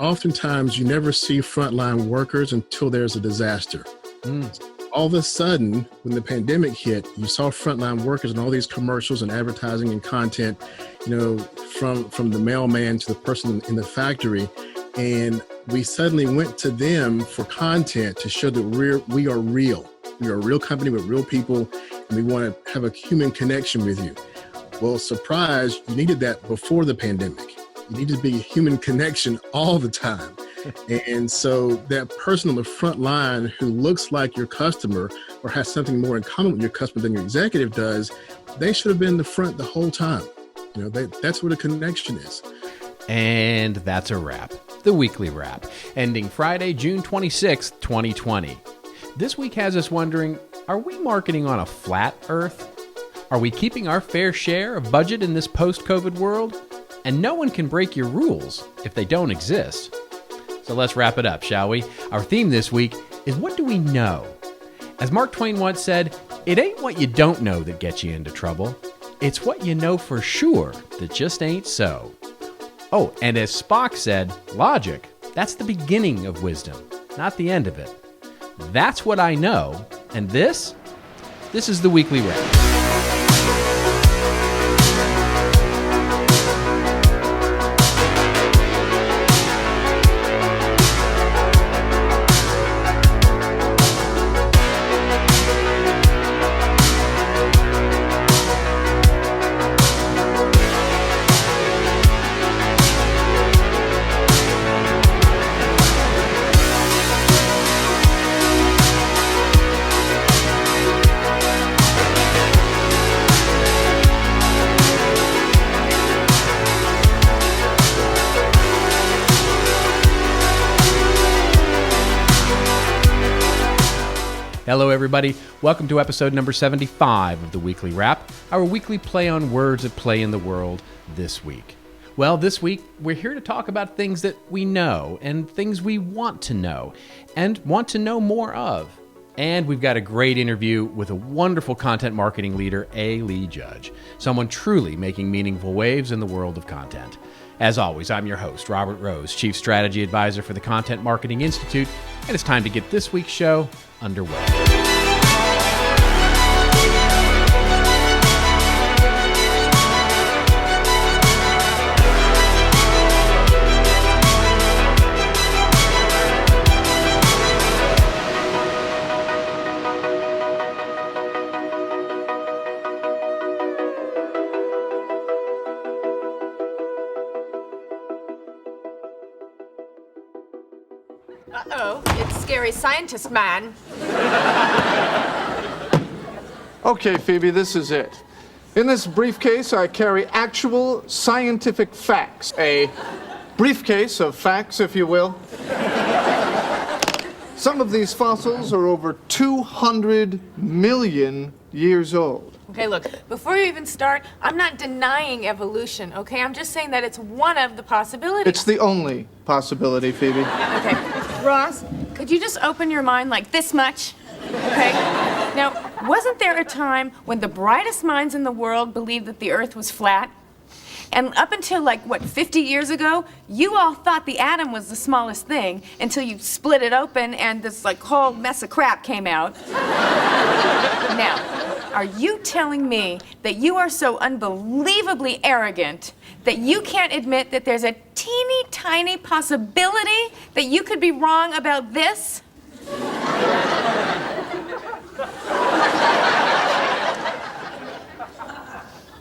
oftentimes you never see frontline workers until there's a disaster. All of a sudden, when the pandemic hit, you saw frontline workers in all these commercials and advertising and content, from the mailman to the person in the factory. And we suddenly went to them for content to show that we are real. We are a real company with real people, and we want to have a human connection with you. Well, surprise, you needed that before the pandemic. You needed to be a human connection all the time. And so that person on the front line who looks like your customer or has something more in common with your customer than your executive does, they should have been in the front the whole time. That's what a connection is. And that's a wrap. The Weekly Wrap, ending Friday, June 26th, 2020. This week has us wondering, are we marketing on a flat Earth? Are we keeping our fair share of budget in this post-COVID world? And no one can break your rules if they don't exist. So let's wrap it up, shall we? Our theme this week is, what do we know? As Mark Twain once said, it ain't what you don't know that gets you into trouble. It's what you know for sure that just ain't so. Oh, and as Spock said, logic, that's the beginning of wisdom, not the end of it. That's what I know, and this is the Weekly Wrap. Hello, everybody. Welcome to episode number 75 of the Weekly Wrap, our weekly play on words at play in the world this week. Well, this week, we're here to talk about things that we know and things we want to know and want to know more of. And we've got a great interview with a wonderful content marketing leader, A. Lee Judge, someone truly making meaningful waves in the world of content. As always, I'm your host, Robert Rose, Chief Strategy Advisor for the Content Marketing Institute, and it's time to get this week's show underway. Uh-oh, it's Scary Scientist Man. Okay, Phoebe, this is it. In this briefcase, I carry actual scientific facts. A briefcase of facts, if you will. Some of these fossils are over 200 million years old. Okay, look, before you even start, I'm not denying evolution, okay? I'm just saying that it's one of the possibilities. It's the only possibility, Phoebe. Okay, Ross, could you just open your mind like this much? Okay? Now, wasn't there a time when the brightest minds in the world believed that the Earth was flat? And up until, 50 years ago, you all thought the atom was the smallest thing until you split it open and this, whole mess of crap came out. Now, are you telling me that you are so unbelievably arrogant that you can't admit that there's a teeny tiny possibility that you could be wrong about this?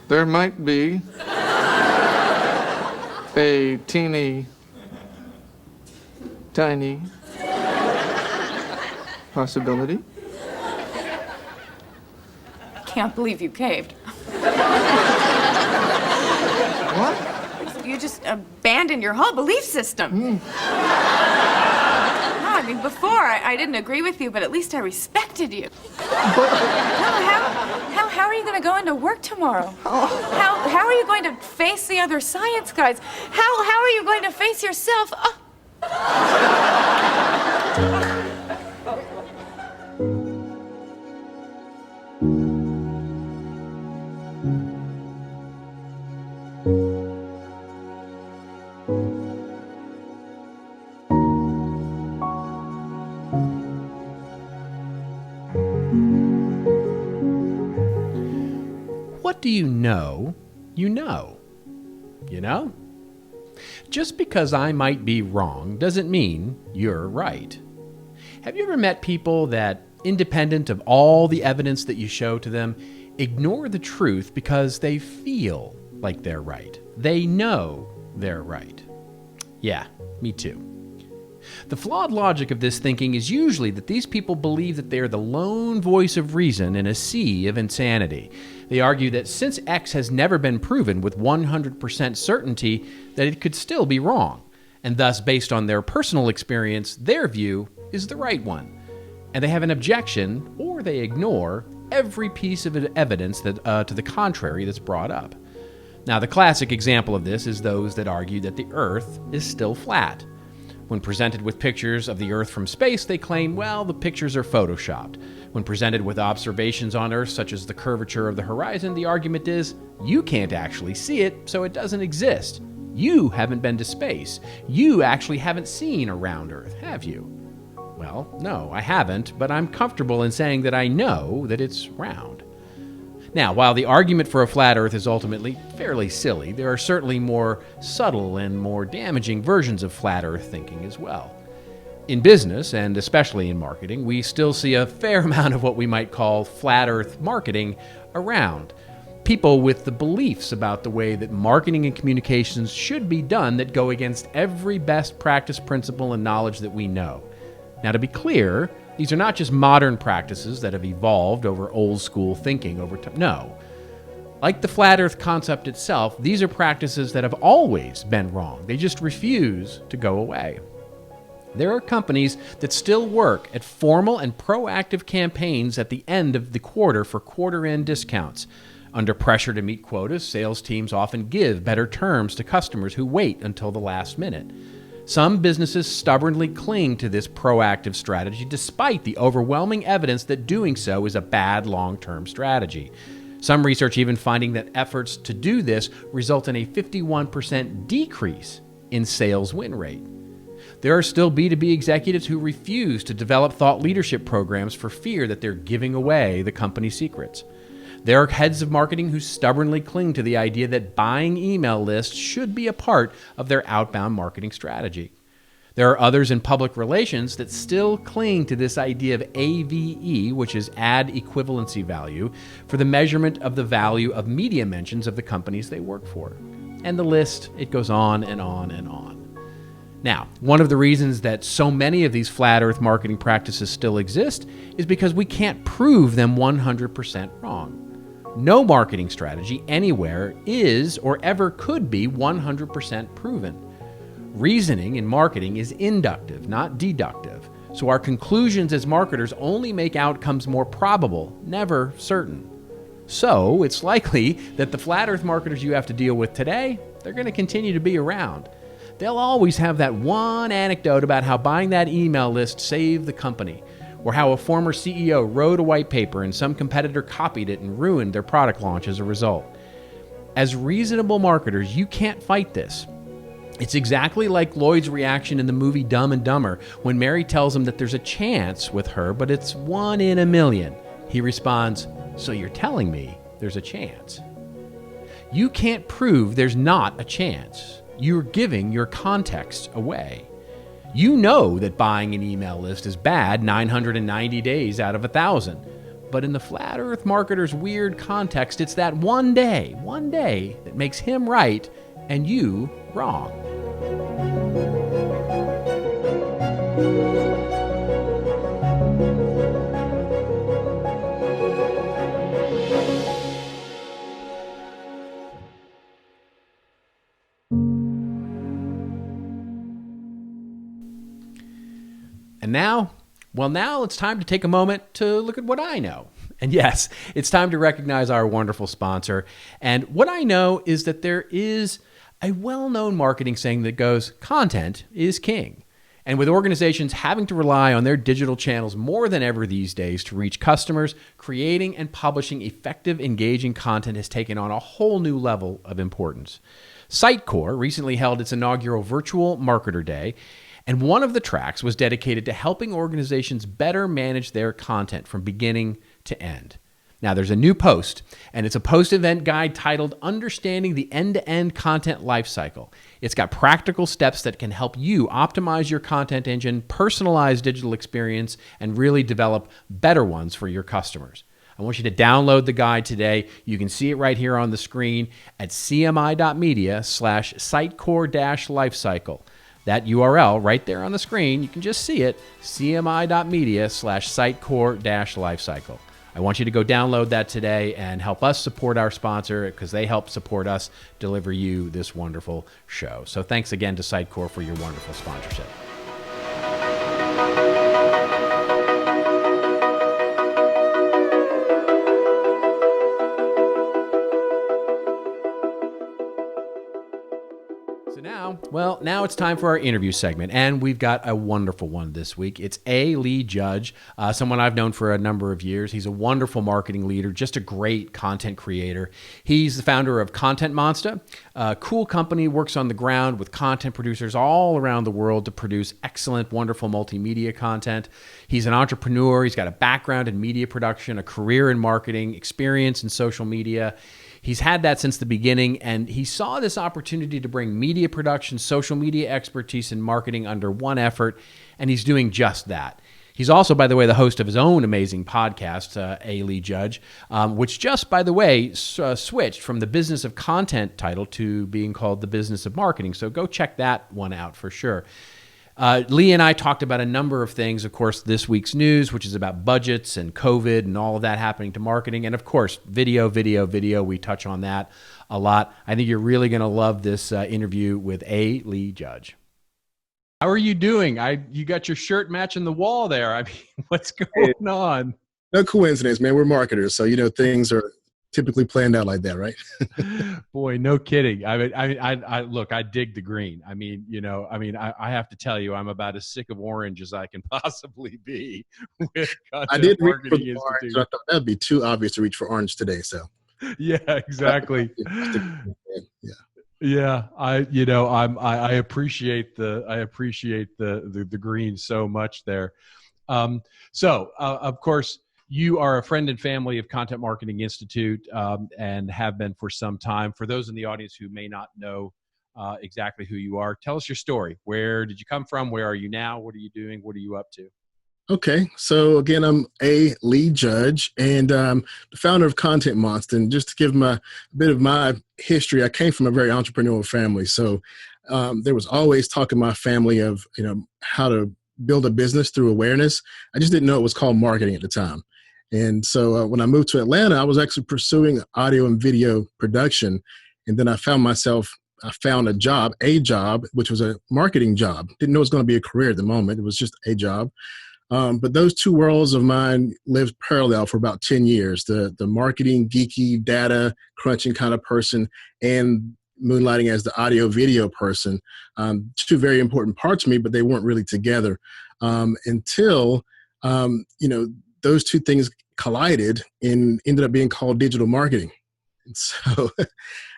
There might be a teeny tiny possibility. Can't believe you caved. What? You just abandoned your whole belief system. No, I mean, before I didn't agree with you, but at least I respected you. How are you going to go into work tomorrow? How are you going to face the other science guys? How are you going to face yourself? what do you know you know? You know? Just because I might be wrong doesn't mean you're right. Have you ever met people that, independent of all the evidence that you show to them, ignore the truth because they feel like they're right? They know they're right. Yeah, me too. The flawed logic of this thinking is usually that these people believe that they are the lone voice of reason in a sea of insanity. They argue that since X has never been proven with 100% certainty, that it could still be wrong, and thus, based on their personal experience, their view is the right one. And they have an objection, or they ignore, every piece of evidence that, to the contrary that's brought up. Now, the classic example of this is those that argue that the Earth is still flat. When presented with pictures of the Earth from space, they claim, well, the pictures are photoshopped. When presented with observations on Earth, such as the curvature of the horizon, the argument is, you can't actually see it, so it doesn't exist. You haven't been to space. You actually haven't seen a round Earth, have you? Well, no, I haven't, but I'm comfortable in saying that I know that it's round. Now, while the argument for a flat Earth is ultimately fairly silly, there are certainly more subtle and more damaging versions of flat Earth thinking as well. In business, and especially in marketing, we still see a fair amount of what we might call flat Earth marketing around. People with the beliefs about the way that marketing and communications should be done that go against every best practice principle and knowledge that we know. Now, to be clear, these are not just modern practices that have evolved over old school thinking over time. No. Like the flat Earth concept itself, these are practices that have always been wrong. They just refuse to go away. There are companies that still work at formal and proactive campaigns at the end of the quarter for quarter-end discounts. Under pressure to meet quotas, sales teams often give better terms to customers who wait until the last minute. Some businesses stubbornly cling to this proactive strategy despite the overwhelming evidence that doing so is a bad long-term strategy. Some research even finding that efforts to do this result in a 51% decrease in sales win rate. There are still B2B executives who refuse to develop thought leadership programs for fear that they're giving away the company's secrets. There are heads of marketing who stubbornly cling to the idea that buying email lists should be a part of their outbound marketing strategy. There are others in public relations that still cling to this idea of AVE, which is ad equivalency value, for the measurement of the value of media mentions of the companies they work for. And the list, it goes on and on and on. Now, one of the reasons that so many of these flat Earth marketing practices still exist is because we can't prove them 100% wrong. No marketing strategy anywhere is or ever could be 100% proven. Reasoning in marketing is inductive, not deductive. So our conclusions as marketers only make outcomes more probable, never certain. So it's likely that the flat Earth marketers you have to deal with today, they're going to continue to be around. They'll always have that one anecdote about how buying that email list saved the company, or how a former CEO wrote a white paper and some competitor copied it and ruined their product launch as a result. As reasonable marketers, you can't fight this. It's exactly like Lloyd's reaction in the movie Dumb and Dumber when Mary tells him that there's a chance with her, but it's 1 in a million. He responds, "So you're telling me there's a chance?" You can't prove there's not a chance. You're giving your context away. You know that buying an email list is bad 990 days out of 1,000. But in the flat Earth marketer's weird context, it's that one day that makes him right and you wrong. And now it's time to take a moment to look at what I know. And yes, it's time to recognize our wonderful sponsor. And what I know is that there is a well-known marketing saying that goes, content is king. And with organizations having to rely on their digital channels more than ever these days to reach customers, creating and publishing effective, engaging content has taken on a whole new level of importance. Sitecore recently held its inaugural virtual Marketer Day, and one of the tracks was dedicated to helping organizations better manage their content from beginning to end. Now, there's a new post, and it's a post-event guide titled Understanding the End-to-End Content Lifecycle. It's got practical steps that can help you optimize your content engine, personalize digital experience, and really develop better ones for your customers. I want you to download the guide today. You can see it right here on the screen at cmi.media/sitecore-lifecycle. That URL right there on the screen, you can just see it, cmi.media/sitecore-lifecycle. I want you to go download that today and help us support our sponsor because they help support us deliver you this wonderful show. So thanks again to Sitecore for your wonderful sponsorship. Now it's time for our interview segment, and we've got a wonderful one this week. It's A. Lee Judge, someone I've known for a number of years. He's a wonderful marketing leader, just a great content creator. He's the founder of Content Monster, a cool company, works on the ground with content producers all around the world to produce excellent, wonderful multimedia content. He's an entrepreneur. He's got a background in media production, a career in marketing, experience in social media. He's had that since the beginning, and he saw this opportunity to bring media production, social media expertise, and marketing under one effort, and he's doing just that. He's also, by the way, the host of his own amazing podcast, A. Lee Judge, which just, by the way, switched from the business of content title to being called the business of marketing. So go check that one out for sure. Lee and I talked about a number of things. Of course, this week's news, which is about budgets and COVID and all of that happening to marketing. And of course, video. We touch on that a lot. I think you're really going to love this interview with A. Lee Judge. How are you doing? You got your shirt matching the wall there. I mean, what's going on? No coincidence, man. We're marketers, so things are typically planned out like that, right? Boy, no kidding. I look, I dig the green. I have to tell you, I'm about as sick of orange as I can possibly be with I did reach for Marketing orange. Institute. I thought that'd be too obvious to reach for orange today. So Yeah, exactly. Yeah. Yeah, I appreciate the green so much there. Of course, you are a friend and family of Content Marketing Institute and have been for some time. For those in the audience who may not know exactly who you are, tell us your story. Where did you come from? Where are you now? What are you doing? What are you up to? Okay, so again, I'm A. Lee Judge, and the founder of Content Monster. And just to give a bit of my history, I came from a very entrepreneurial family. So there was always talk in my family of how to build a business through awareness. I just didn't know it was called marketing at the time. And so when I moved to Atlanta, I was actually pursuing audio and video production. And then I found a job, which was a marketing job. Didn't know it was going to be a career at the moment. It was just a job. But those two worlds of mine lived parallel for about 10 years, the marketing, geeky, data crunching kind of person and moonlighting as the audio video person. Two very important parts of me, but they weren't really together until, those two things collided and ended up being called digital marketing. And so,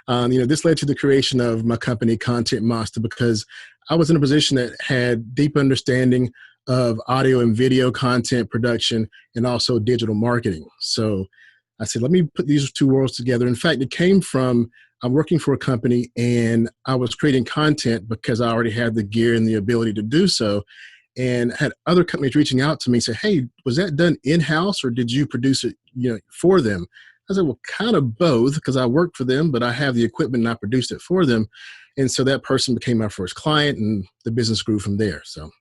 this led to the creation of my company, Content Monster, because I was in a position that had deep understanding of audio and video content production and also digital marketing. So I said, let me put these two worlds together. In fact, it came from I'm working for a company and I was creating content because I already had the gear and the ability to do so, and had other companies reaching out to me and say, hey, was that done in-house or did you produce it for them? I said, well, kind of both, because I work for them, but I have the equipment and I produced it for them. And so that person became my first client and the business grew from there. So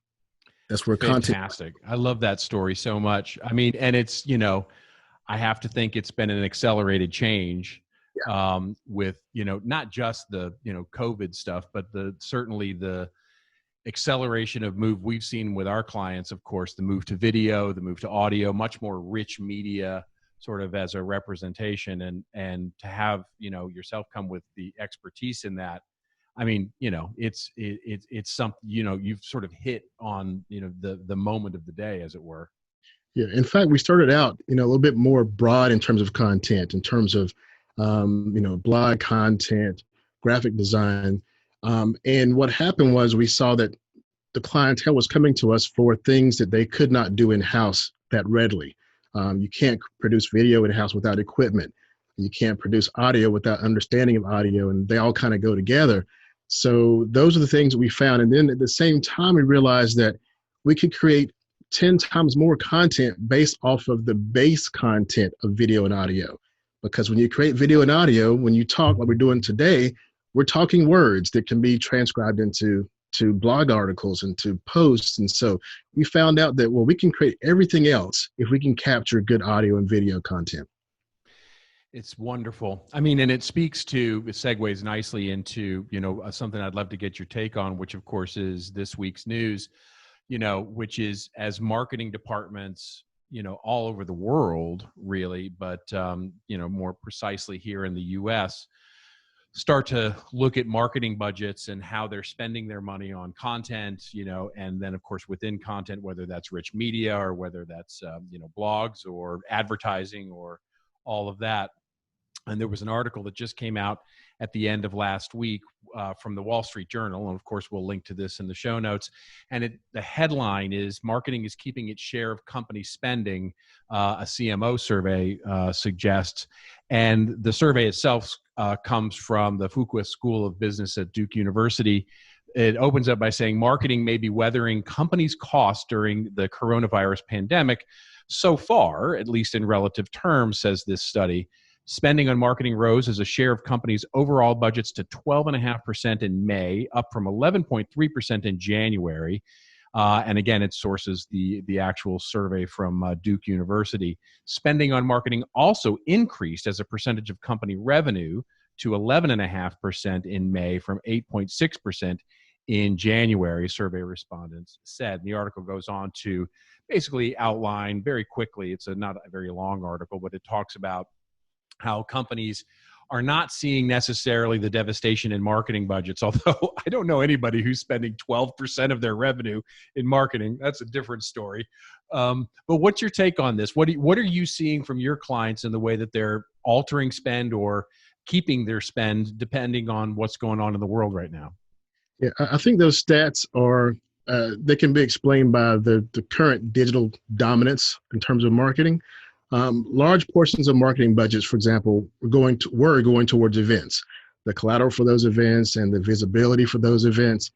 that's where Fantastic. I love that story so much. I mean, and it's, I have to think it's been an accelerated change with, not just the, COVID stuff, but certainly the acceleration of move we've seen with our clients, of course, the move to video, the move to audio, much more rich media sort of as a representation, and to have, yourself come with the expertise in that. I mean, it's something, you've sort of hit on, the moment of the day, as it were. Yeah. In fact, we started out, a little bit more broad in terms of content, in terms of, blog content, graphic design. And what happened was we saw that the clientele was coming to us for things that they could not do in-house that readily. You can't produce video in-house without equipment. You can't produce audio without understanding of audio, and they all kind of go together. So those are the things that we found. And then at the same time, we realized that we could create 10 times more content based off of the base content of video and audio. Because when you create video and audio, when you talk like we're doing today, we're talking words that can be transcribed into blog articles and to posts. And so we found out that, well, we can create everything else if we can capture good audio and video content. It's wonderful. I mean, and it segues nicely into, something I'd love to get your take on, which of course is this week's news, which is as marketing departments, all over the world really, but, more precisely here in the US, start to look at marketing budgets and how they're spending their money on content, and then of course within content, whether that's rich media or whether that's, blogs or advertising or all of that. And there was an article that just came out at the end of last week from the Wall Street Journal. And of course, we'll link to this in the show notes. And the headline is "Marketing is Keeping Its Share of Company Spending," a CMO survey suggests. And the survey itself comes from the Fuqua School of Business at Duke University. It opens up by saying marketing may be weathering companies' costs during the coronavirus pandemic. So far, at least in relative terms, says this study, spending on marketing rose as a share of companies' overall budgets to 12.5% in May, up from 11.3% in January. And again, it sources the actual survey from Duke University. Spending on marketing also increased as a percentage of company revenue to 11.5% in May from 8.6% in January, survey respondents said. And the article goes on to basically outline very quickly, it's not a very long article, but it talks about how companies are not seeing necessarily the devastation in marketing budgets, although I don't know anybody who's spending 12% of their revenue in marketing. That's a different story. But what's your take on this? What are you seeing from your clients in the way that they're altering spend or keeping their spend depending on what's going on in the world right now? Yeah, I think those stats are, they can be explained by the current digital dominance in terms of marketing. Large portions of marketing budgets, for example, were going towards events, the collateral for those events and the visibility for those events.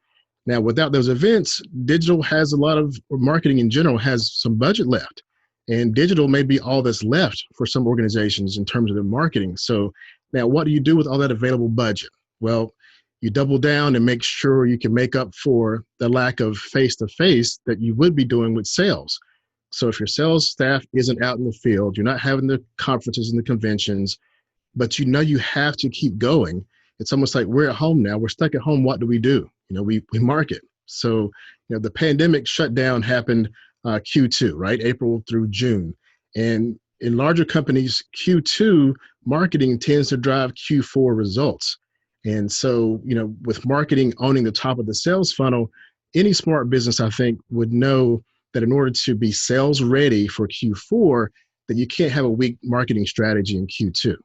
Now, without those events, digital has a lot of, or marketing in general has some budget left. And digital may be all that's left for some organizations in terms of their marketing. So now what do you do with all that available budget? Well, you double down and make sure you can make up for the lack of face-to-face that you would be doing with sales. So if your sales staff isn't out in the field, you're not having the conferences and the conventions, but you have to keep going. It's almost like we're at home now. We're stuck at home. What do? We market. So, the pandemic shutdown happened Q2, right? April through June. And in larger companies, Q2 marketing tends to drive Q4 results. And so, with marketing owning the top of the sales funnel, any smart business, I think, would know that in order to be sales ready for Q4, that you can't have a weak marketing strategy in Q2,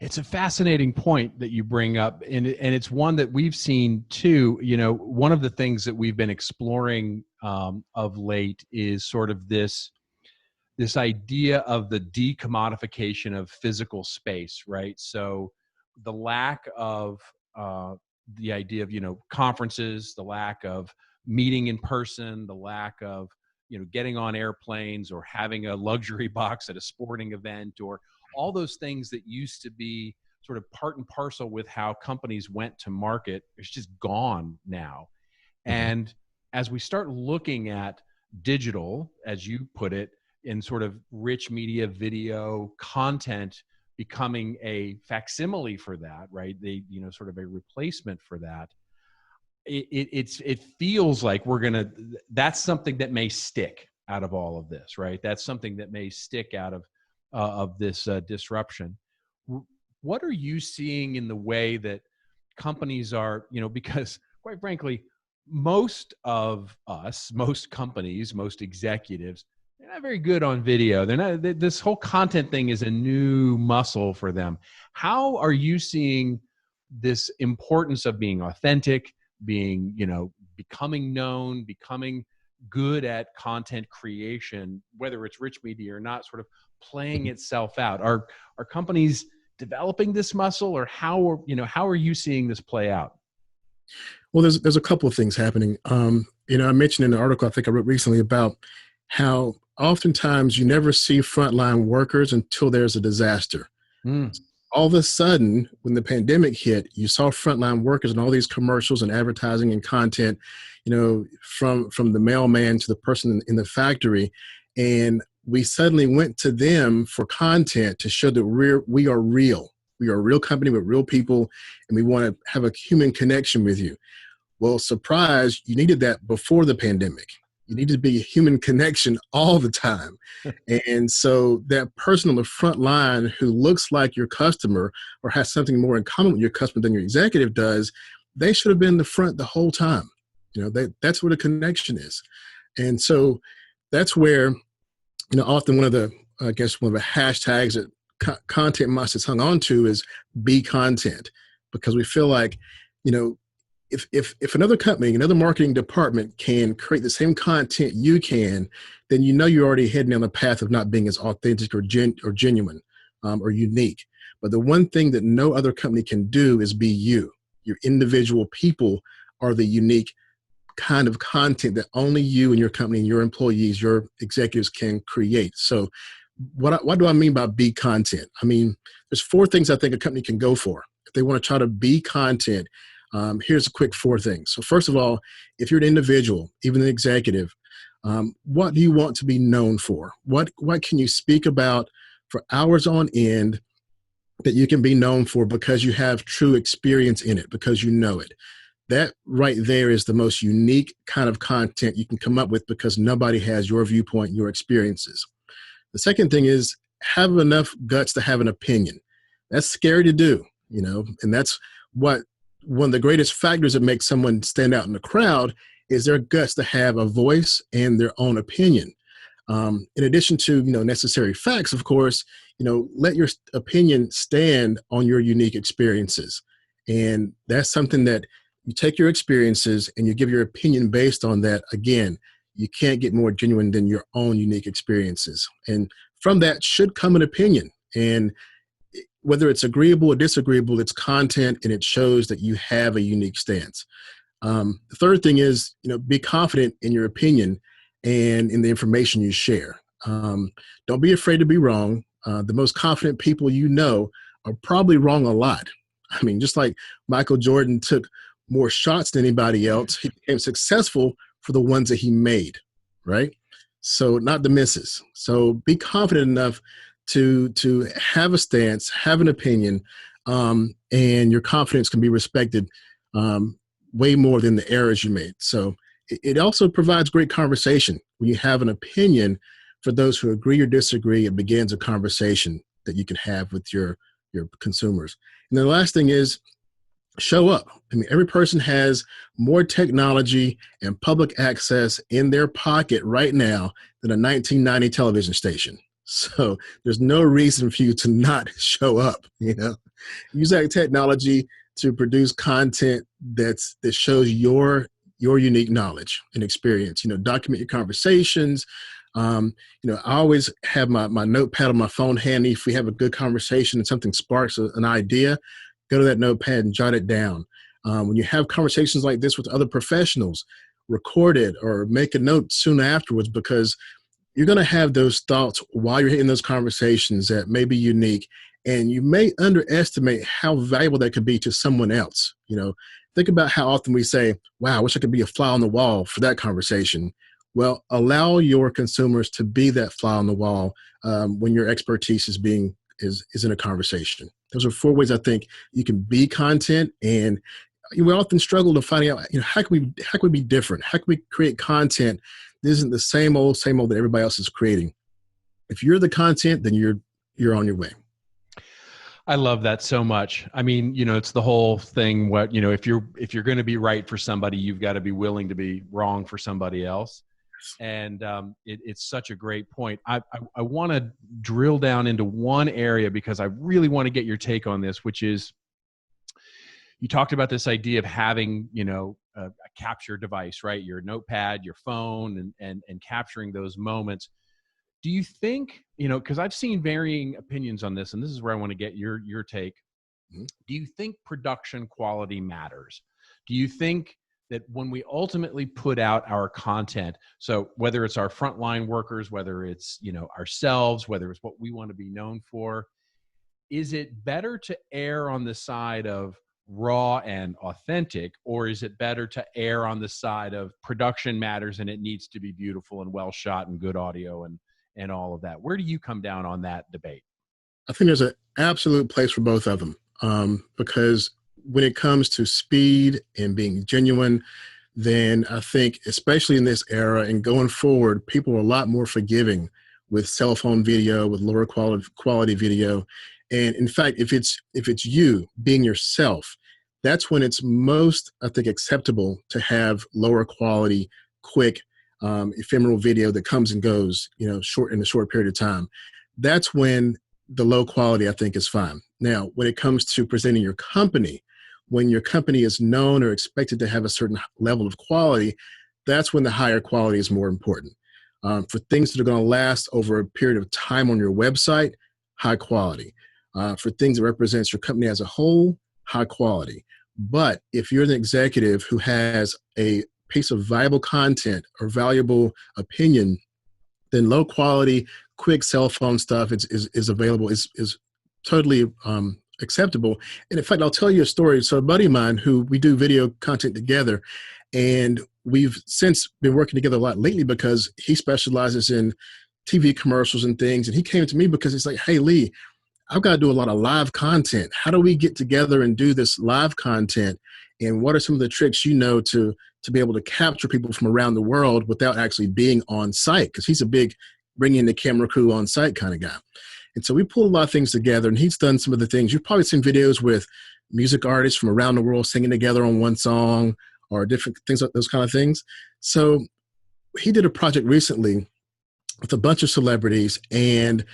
It's a fascinating point that you bring up, and it's one that we've seen too. One of the things that we've been exploring of late is sort of this idea of the decommodification of physical space, right? So the lack of the idea of conferences, the lack of meeting in person, the lack of getting on airplanes or having a luxury box at a sporting event, or all those things that used to be sort of part and parcel with how companies went to market. It's just gone now. And as we start looking at digital, as you put it, in sort of rich media, video content becoming a facsimile for that, right? Sort of a replacement for that. It feels like that's something that may stick out of all of this, right? That's something that may stick out of this disruption. What are you seeing in the way that companies are, because quite frankly, most of us, most companies, most executives, they're not very good on video. This whole content thing is a new muscle for them. How are you seeing this importance of being authentic, being, becoming known, becoming, good at content creation, whether it's rich media or not, sort of playing itself out? Are companies developing this muscle, or how are you seeing this play out? Well, there's a couple of things happening. I mentioned in an article I think I wrote recently about how oftentimes you never see frontline workers until there's a disaster. Mm. All of a sudden, when the pandemic hit, you saw frontline workers and all these commercials and advertising and content, from the mailman to the person in the factory. And we suddenly went to them for content to show that we are real. We are a real company with real people, and we want to have a human connection with you. Well, surprise, you needed that before the pandemic. You need to be a human connection all the time. And so that person on the front line who looks like your customer or has something more in common with your customer than your executive does, they should have been in the front the whole time. That's where the connection is. And so that's where, often one of the hashtags that content masters hung on to is be content, because we feel like, if another company, another marketing department can create the same content you can, then you're already heading down the path of not being as authentic or genuine or unique. But the one thing that no other company can do is be you. Your individual people are the unique kind of content that only you and your company and your employees, your executives can create. So what do I mean by be content? I mean, there's 4 things I think a company can go for. If they want to try to be content, here's a quick 4 things. So first of all, if you're an individual, even an executive, what do you want to be known for? What can you speak about for hours on end that you can be known for because you have true experience in it, because you know it? That right there is the most unique kind of content you can come up with, because nobody has your viewpoint, your experiences. The second thing is have enough guts to have an opinion. That's scary to do, and that's what one of the greatest factors that makes someone stand out in the crowd is their guts to have a voice and their own opinion. In addition to, necessary facts, of course, let your opinion stand on your unique experiences. And that's something that you take your experiences and you give your opinion based on that. Again, you can't get more genuine than your own unique experiences. And from that should come an opinion. And whether it's agreeable or disagreeable, it's content and it shows that you have a unique stance. The third thing is, be confident in your opinion and in the information you share. Don't be afraid to be wrong. The most confident people are probably wrong a lot. I mean, just like Michael Jordan took more shots than anybody else, he became successful for the ones that he made, right? So not the misses. So be confident enough to have a stance, have an opinion, and your confidence can be respected way more than the errors you made. So it also provides great conversation. When you have an opinion, for those who agree or disagree, it begins a conversation that you can have with your consumers. And then the last thing is show up. I mean, every person has more technology and public access in their pocket right now than a 1990 television station. So there's no reason for you to not show up, Use that technology to produce content that shows your unique knowledge and experience. Document your conversations. I always have my notepad on my phone handy. If we have a good conversation and something sparks an idea, go to that notepad and jot it down. When you have conversations like this with other professionals, record it or make a note soon afterwards, because you're going to have those thoughts while you're in those conversations that may be unique, and you may underestimate how valuable that could be to someone else. Think about how often we say, wow, I wish I could be a fly on the wall for that conversation. Well, allow your consumers to be that fly on the wall when your expertise is in a conversation. Those are 4 ways I think you can be content, and we often struggle to find out, how can we be different? How can we create content that isn't the same old that everybody else is creating? If you're the content, then you're on your way. I love that so much. I mean, it's the whole thing. If you're going to be right for somebody, you've got to be willing to be wrong for somebody else. And it's such a great point. I want to drill down into one area because I really want to get your take on this, which is, you talked about this idea of having, a capture device, right? Your notepad, your phone, and capturing those moments. Do you think, because I've seen varying opinions on this, and this is where I want to get your take. Mhm. Do you think production quality matters? Do you think that when we ultimately put out our content, so whether it's our frontline workers, whether it's, ourselves, whether it's what we want to be known for, is it better to err on the side of raw and authentic, or is it better to err on the side of production matters and it needs to be beautiful and well shot and good audio and all of that? Where do you come down on that debate? I think there's an absolute place for both of them, because when it comes to speed and being genuine, then I think, especially in this era and going forward, people are a lot more forgiving with cell phone video, with lower quality video. And in fact, if it's you being yourself, that's when it's most, I think, acceptable to have lower quality, quick, ephemeral video that comes and goes, in a short period of time. That's when the low quality, I think, is fine. Now, when it comes to presenting your company, when your company is known or expected to have a certain level of quality, that's when the higher quality is more important. For things that are going to last over a period of time on your website, high quality. For things that represents your company as a whole, high quality. But if you're an executive who has a piece of viable content or valuable opinion, then low quality, quick cell phone stuff is available, is totally acceptable. And in fact, I'll tell you a story. So a buddy of mine who we do video content together, and we've since been working together a lot lately because he specializes in TV commercials and things. And he came to me because he's like, hey, Lee, I've got to do a lot of live content. How do we get together and do this live content? And what are some of the tricks to be able to capture people from around the world without actually being on site? Because he's a big bringing the camera crew on site kind of guy. And so we pulled a lot of things together, and he's done some of the things. You've probably seen videos with music artists from around the world singing together on one song or different things, those kind of things. So he did a project recently with a bunch of celebrities, and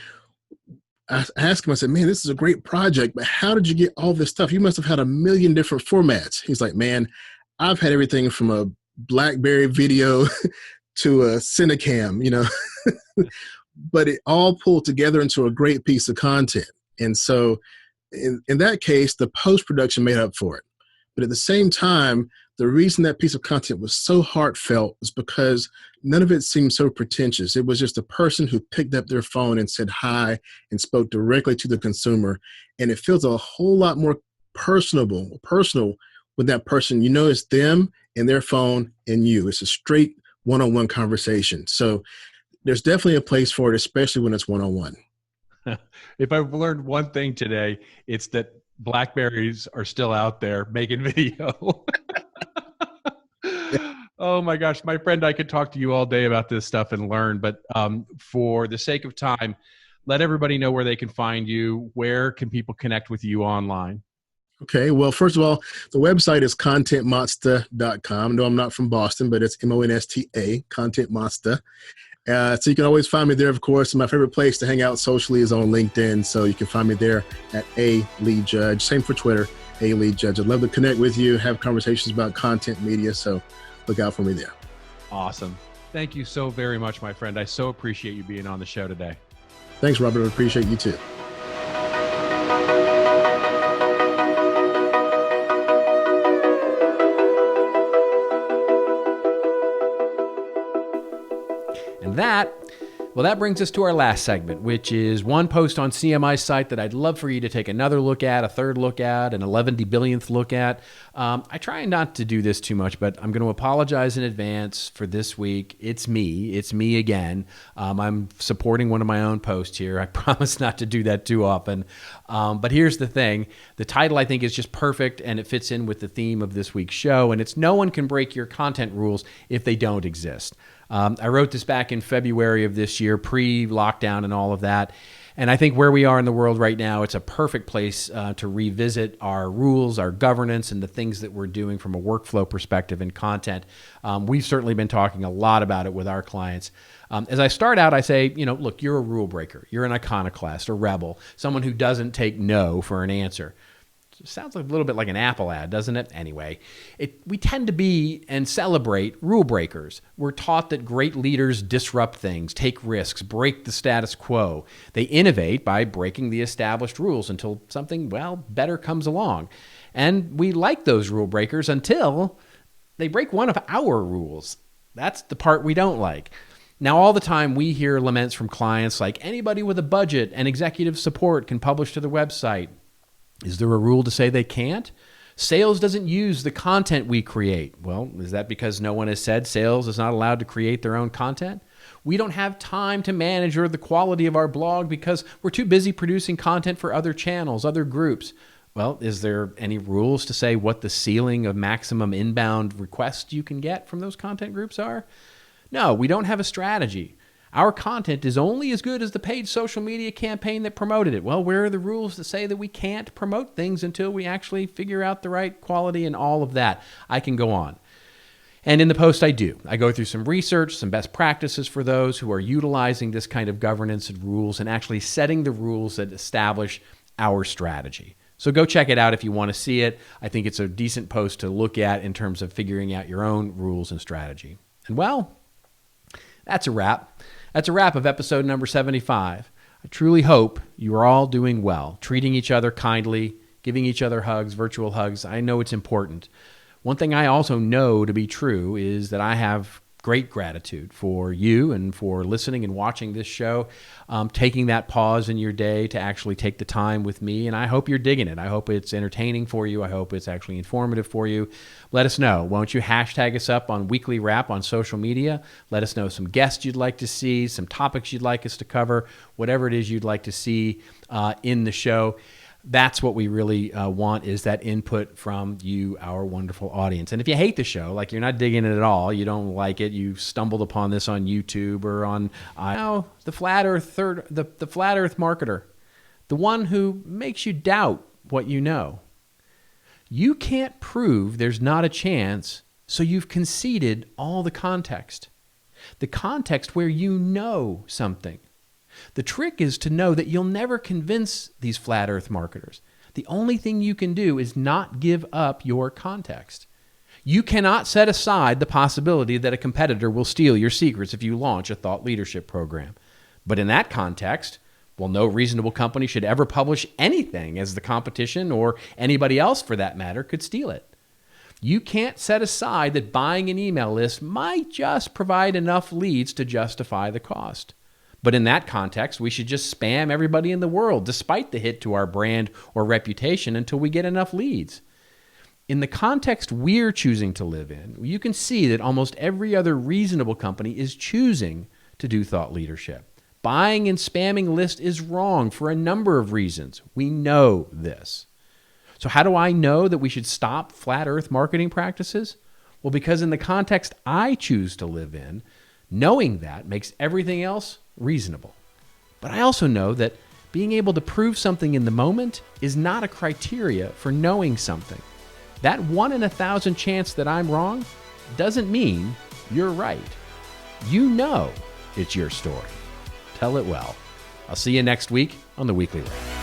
I asked him, I said, man, this is a great project, but how did you get all this stuff? You must have had a million different formats. He's like, man, I've had everything from a BlackBerry video to a Cinecam, but it all pulled together into a great piece of content. And so in that case, the post-production made up for it. But at the same time, the reason that piece of content was so heartfelt was because none of it seemed so pretentious. It was just a person who picked up their phone and said hi and spoke directly to the consumer. And it feels a whole lot more personal when that person, it's them and their phone and you. It's a straight one-on-one conversation. So there's definitely a place for it, especially when it's one-on-one. If I've learned one thing today, it's that Blackberries are still out there making video. Oh my gosh, my friend, I could talk to you all day about this stuff and learn, but for the sake of time, let everybody know where they can find you. Where can people connect with you online? Okay, well, first of all, the website is contentmonsta.com. No, I'm not from Boston, but it's MONSTA, Content Monsta. So you can always find me there, of course. My favorite place to hang out socially is on LinkedIn, so you can find me there at A. Lee Judge. Same for Twitter, A. Lee Judge. I'd love to connect with you, have conversations about content media, so look out for me there. Awesome. Thank you so very much, my friend. I so appreciate you being on the show today. Thanks, Robert. I appreciate you too. And that brings us to our last segment, which is one post on CMI's site that I'd love for you to take another look at, a third look at, an 11 billionth look at. I try not to do this too much, but I'm going to apologize in advance for this week. It's me again. I'm supporting one of my own posts here. I promise not to do that too often. But here's the thing. The title, I think, is just perfect, and it fits in with the theme of this week's show, and it's "No one can break your content rules if they don't exist." I wrote this back in February of this year, pre-lockdown and all of that. And I think where we are in the world right now, it's a perfect place to revisit our rules, our governance, and the things that we're doing from a workflow perspective and content. We've certainly been talking a lot about it with our clients. As I start out, I say, look, you're a rule breaker. You're an iconoclast, a rebel, someone who doesn't take no for an answer. Sounds like a little bit like an Apple ad, doesn't it? Anyway, we tend to be and celebrate rule breakers. We're taught that great leaders disrupt things, take risks, break the status quo. They innovate by breaking the established rules until something, well, better comes along. And we like those rule breakers until they break one of our rules. That's the part we don't like. Now, all the time we hear laments from clients like anybody with a budget and executive support can publish to their website. Is there a rule to say they can't? Sales doesn't use the content we create. Well, is that because no one has said sales is not allowed to create their own content? We don't have time to manage the quality of our blog because we're too busy producing content for other channels, other groups. Well, is there any rules to say what the ceiling of maximum inbound requests you can get from those content groups are? No, we don't have a strategy. Our content is only as good as the paid social media campaign that promoted it. Well, where are the rules that say that we can't promote things until we actually figure out the right quality and all of that? I can go on. And in the post I do. I go through some research, some best practices for those who are utilizing this kind of governance and rules and actually setting the rules that establish our strategy. So go check it out if you want to see it. I think it's a decent post to look at in terms of figuring out your own rules and strategy. And well, that's a wrap. That's a wrap of episode number 75. I truly hope you are all doing well, treating each other kindly, giving each other hugs, virtual hugs. I know it's important. One thing I also know to be true is that I have great gratitude for you and for listening and watching this show, taking that pause in your day to actually take the time with me. And I hope you're digging it. I hope it's entertaining for you. I hope it's actually informative for you. Let us know. Won't you hashtag us up on Weekly Wrap on social media? Let us know some guests you'd like to see, some topics you'd like us to cover, whatever it is you'd like to see in the show. That's what we really want, is that input from you, our wonderful audience. And if you hate the show, like you're not digging it at all, you don't like it, you stumbled upon this on YouTube or on the flat earth the flat earth marketer, the one who makes you doubt what you know. You can't prove there's not a chance, so you've conceded all the context. The context where you know something. The trick is to know that you'll never convince these flat earth marketers. The only thing you can do is not give up your context. You cannot set aside the possibility that a competitor will steal your secrets if you launch a thought leadership program. But in that context, well, no reasonable company should ever publish anything, as the competition, or anybody else for that matter, could steal it. You can't set aside that buying an email list might just provide enough leads to justify the cost. But in that context, we should just spam everybody in the world, despite the hit to our brand or reputation, until we get enough leads. In the context we're choosing to live in, you can see that almost every other reasonable company is choosing to do thought leadership. Buying and spamming lists is wrong for a number of reasons. We know this. So how do I know that we should stop flat earth marketing practices? Well, because in the context I choose to live in, knowing that makes everything else reasonable. But I also know that being able to prove something in the moment is not a criteria for knowing something. That 1 in 1,000 chance that I'm wrong doesn't mean you're right. You know it's your story. Tell it well. I'll see you next week on the Weekly Wrap.